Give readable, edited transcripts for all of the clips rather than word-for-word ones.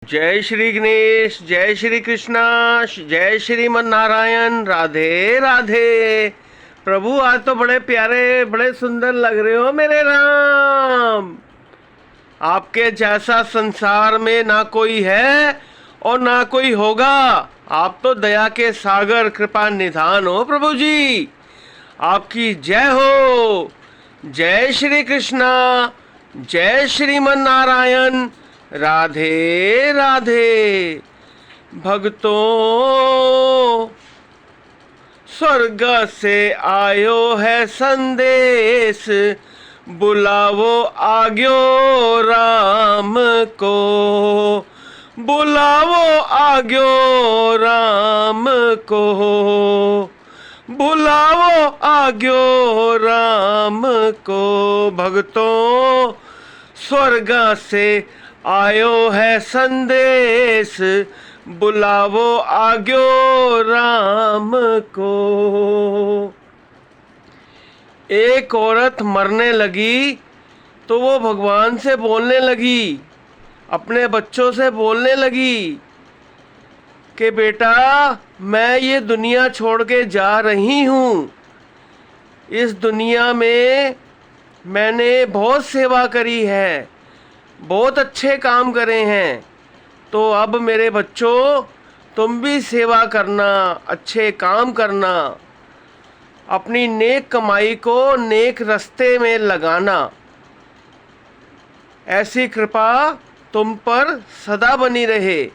जय श्री गणेश, जय श्री कृष्णा, जय श्रीमन नारायण, राधे राधे। प्रभु आज तो बड़े प्यारे, बड़े सुंदर लग रहे हो मेरे राम। आपके जैसा संसार में ना कोई है और ना कोई होगा। आप तो दया के सागर, कृपा निधान हो प्रभु जी। आपकी जय हो। जय श्री कृष्णा, जय श्रीमन नारायण, राधे राधे। भक्तों स्वर्ग से आयो है संदेश, बुलावो आग्यो राम को, बुलावो आग्यो राम को, बुलावो आग्यो राम को। भक्तों स्वर्ग से आयो है संदेश, बुलावो आग्यो राम को। एक औरत मरने लगी तो वो भगवान से बोलने लगी, अपने बच्चों से बोलने लगी कि बेटा मैं ये दुनिया छोड़ के जा रही हूँ। इस दुनिया में मैंने बहुत सेवा करी है, बहुत अच्छे काम करे हैं, तो अब मेरे बच्चों तुम भी सेवा करना, अच्छे काम करना, अपनी नेक कमाई को नेक रास्ते में लगाना। ऐसी कृपा तुम पर सदा बनी रहे।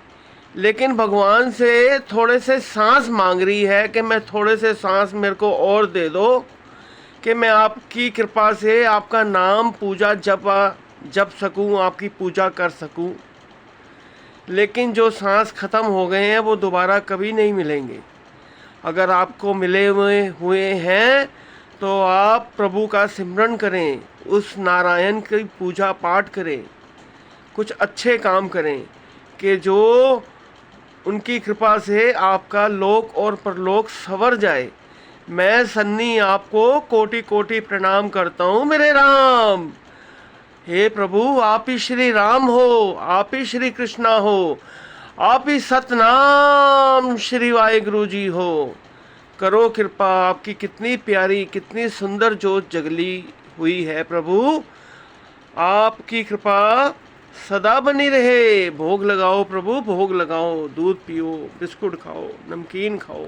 लेकिन भगवान से थोड़े से सांस मांग रही है कि मैं थोड़े से सांस मेरे को और दे दो, कि मैं आपकी कृपा से आपका नाम पूजा जप सकूं, आपकी पूजा कर सकूं। लेकिन जो सांस ख़त्म हो गए हैं वो दोबारा कभी नहीं मिलेंगे। अगर आपको मिले हुए हैं तो आप प्रभु का सिमरन करें, उस नारायण की पूजा पाठ करें, कुछ अच्छे काम करें कि जो उनकी कृपा से आपका लोक और परलोक संवर जाए। मैं सन्नी आपको कोटि कोटि प्रणाम करता हूँ मेरे राम। हे प्रभु आप ही श्री राम हो, आप ही श्री कृष्णा हो, आप ही सतनाम श्री वाहिगुरु जी हो। करो कृपा, आपकी कितनी प्यारी, कितनी सुंदर जोत जगली हुई है प्रभु। आपकी कृपा सदा बनी रहे। भोग लगाओ प्रभु, भोग लगाओ, दूध पियो, बिस्कुट खाओ, नमकीन खाओ।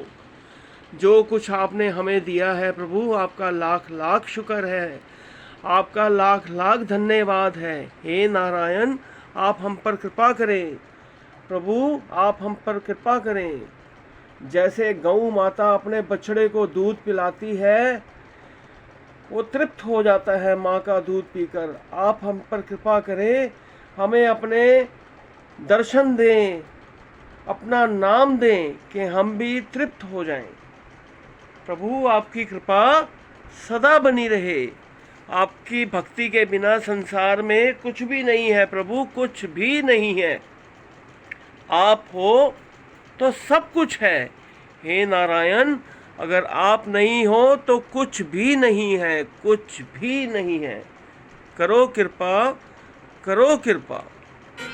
जो कुछ आपने हमें दिया है प्रभु, आपका लाख लाख शुक्र है, आपका लाख लाख धन्यवाद है। हे नारायण आप हम पर कृपा करें प्रभु, आप हम पर कृपा करें। जैसे गौ माता अपने बछड़े को दूध पिलाती है, वो तृप्त हो जाता है माँ का दूध पीकर। आप हम पर कृपा करें, हमें अपने दर्शन दें, अपना नाम दें कि हम भी तृप्त हो जाएं। प्रभु आपकी कृपा सदा बनी रहे। आपकी भक्ति के बिना संसार में कुछ भी नहीं है प्रभु, कुछ भी नहीं है। आप हो तो सब कुछ है। हे नारायण अगर आप नहीं हो तो कुछ भी नहीं है, कुछ भी नहीं है। करो कृपा, करो कृपा।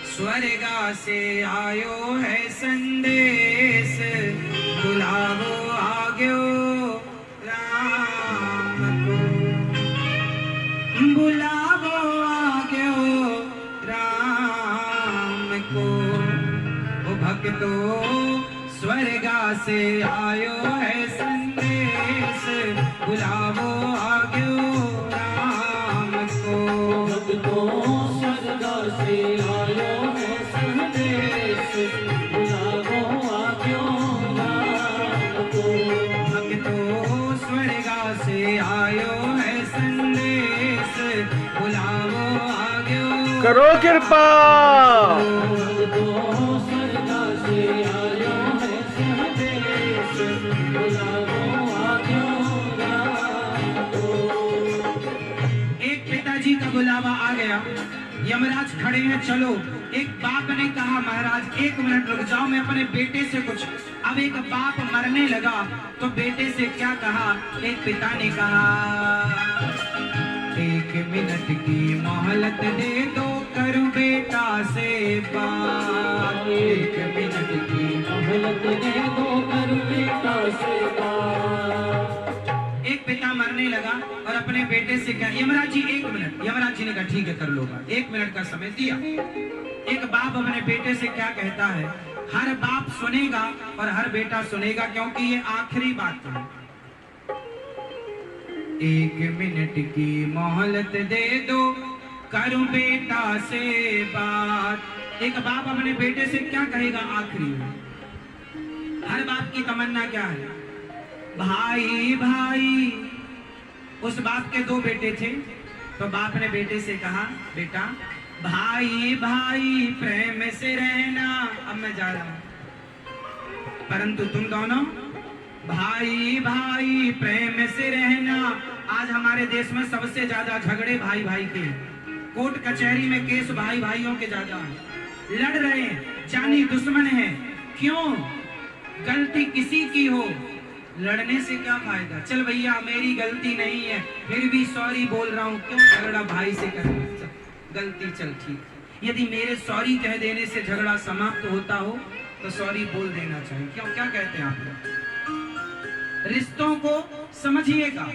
स्वर्गा से आयो है संदेश, बुलावो आग्यो राम को, बुलावो आग्यो राम को। ओ भक्तों स्वर्गा से आयो है संदेश, बुलावो आग्यो राम को। भक्तों स्वर्गा से आयो है संदेश, बुलावो आग्यो राम को। भक्तों स्वर्गा से आयो है संदेश, बुलावो आग्यो। करो कृपा। भक्तों स्वर्गा से आयो है संदेश, बुलावो आग्यो राम को। एक पिताजी का बुलावा आ गया, यमराज खड़े हैं, चलो। एक बाप ने कहा महाराज 1 मिनट रुक जाओ, मैं अपने बेटे से कुछ। अब एक बाप मरने लगा तो बेटे से क्या कहा, एक पिता ने कहा 1 मिनट की मोहलत दे दो, करूं बेटा से बात। एक मिनट की मोहलत दे दो करूं बेटा से बात। एक पिता मरने लगा और अपने बेटे से कहा, यमराज जी 1 मिनट। यमराज जी ने कहा ठीक है कर लो बात। 1 मिनट का समय दिया। एक बाप अपने बेटे से क्या कहता है, हर बाप सुनेगा और हर बेटा सुनेगा, क्योंकि ये आखिरी बात है। 1 मिनट की मोहलत दे दो करूं बेटा से बात। एक बाप अपने बेटे से क्या कहेगा आखिरी में? हर बाप की तमन्ना क्या है? भाई भाई। उस बाप के 2 बेटे थे, तो बाप ने बेटे से कहा, बेटा भाई भाई प्रेम से रहना। अब मैं जा रहा हूं, परंतु तुम दोनों भाई भाई प्रेम से रहना। आज हमारे देश में सबसे ज्यादा झगड़े भाई भाई के, कोर्ट कचहरी में केस भाई भाइयों के ज्यादा हैं। लड़ रहे हैं, जानी दुश्मन है। क्यों? गलती किसी की हो, लड़ने से क्या फायदा? चल भैया मेरी गलती नहीं है, फिर भी सॉरी बोल रहा हूं, क्यों झगड़ा भाई से करना? गलती चल ठीक। यदि मेरे सॉरी कह देने से झगड़ा समाप्त होता हो तो सॉरी बोल देना चाहिए। क्यों? क्या कहते हैं आप लोग? रिश्तों को समझिएगा,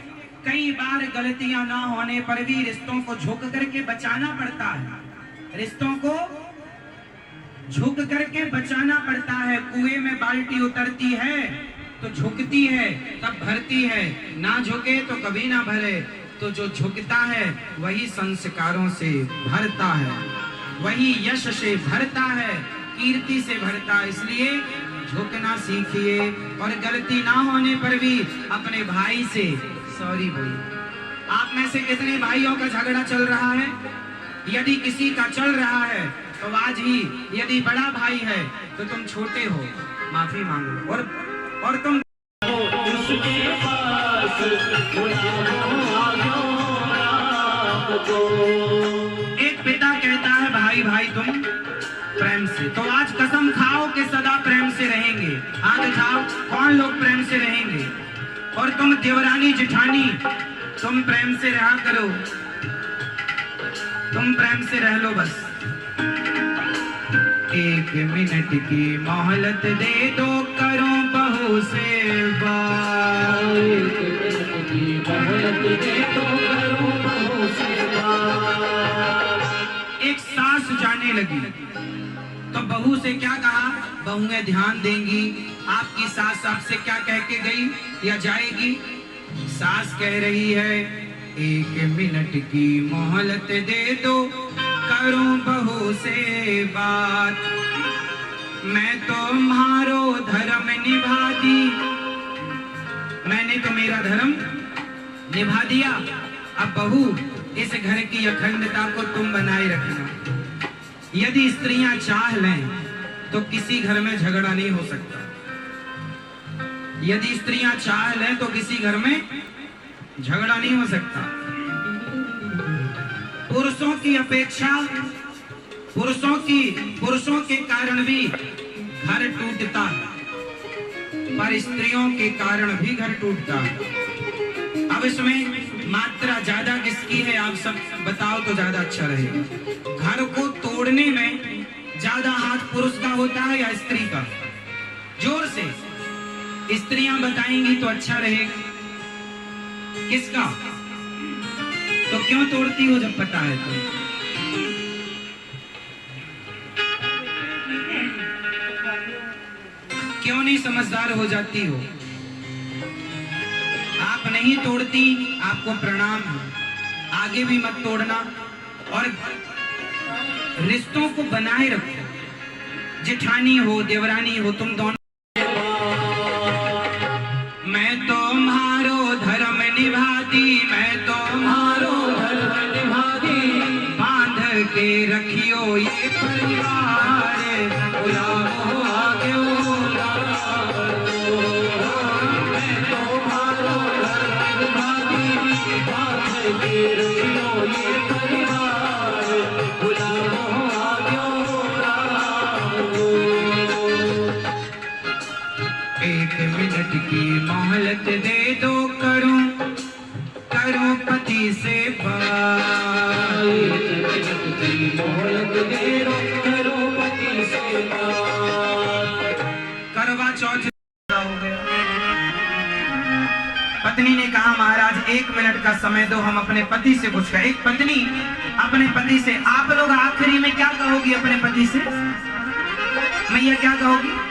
कई बार गलतियां ना होने पर भी रिश्तों को झुक करके बचाना पड़ता है। रिश्तों को झुक करके बचाना पड़ता है। कुएं में बाल्टी उतरती है तो झुकती है तब भरती है, ना झुके तो कभी ना भरे। तो जो झुकता है वही संस्कारों से भरता है, वही यश से भरता है, कीर्ति से भरता है। इसलिए झुकना सीखिए और गलती ना होने पर भी अपने भाई से सॉरी बोलिए। आप में से कितने भाइयों का झगड़ा चल रहा है? यदि किसी का चल रहा है तो आज ही, यदि बड़ा भाई है तो तुम छोटे हो, माफी मांगो और तुम उसके पास एक पिता कहता है भाई भाई तुम प्रेम से, तो आज कसम खाओ कि सदा प्रेम से रहेंगे। हाथ उठाओ, कौन लोग प्रेम से रहेंगे? और तुम देवरानी जेठानी, तुम प्रेम से रहा करो, तुम प्रेम से रह लो बस। 1 मिनट की मोहलत दे दो करो बहू से बात। 1 मिनट की मोहलत दे दो करूं बहू से बात। एक सास जाने लगी तो बहू से क्या कहा? बहुएं ध्यान देंगी। आपकी सास आपसे क्या कह के गई या जाएगी? सास कह रही है 1 मिनट की मोहलत दे दो करूं बहू से बात। मैं तुम्हारो धर्म निभा दी, मैंने तो मेरा धर्म निभा दिया। अब बहू इस घर की अखंडता को तुम बनाए रखना। यदि स्त्रियां चाह लें तो किसी घर में झगड़ा नहीं हो सकता। यदि स्त्रियां चाह लें तो किसी घर में झगड़ा नहीं हो सकता। पुरुषों की अपेक्षा, पुरुषों के कारण भी घर टूटता है, पर स्त्रियों के कारण भी घर टूटता है। अब इसमें मात्रा ज्यादा किसकी है आप सब बताओ तो ज्यादा अच्छा रहेगा। घर को तोड़ने में ज्यादा हाथ पुरुष का होता है या स्त्री का? जोर से स्त्रियां बताएंगी तो अच्छा रहेगा। किसका? तो क्यों तोड़ती हो जब पता है तो? क्यों नहीं समझदार हो जाती हो? आप नहीं तोड़ती, आपको प्रणाम है। आगे भी मत तोड़ना और रिश्तों को बनाए रखो। जेठानी हो, देवरानी हो, तुम दोनों। मैं तुम्हारो धर्म निभाती, मैं तुम्हारो धर्म निभा दी। बांध के रखियो ये परिवार, बुलाओ आगे मैं तुम्हारो धर्म निभा दी। बांध के रखियो ये परिवार, बुलाओ आगे 1 मिनट की मोहलत दे दो करूं पति से बात। 1 मिनट की मोहलत दे दो करूं पति से बात। पत्नी ने कहा महाराज 1 मिनट का समय दो, हम अपने पति से कुछ कहें। एक पत्नी अपने पति से, आप लोग आखिरी में क्या कहोगी अपने पति से? मैया क्या कहोगी?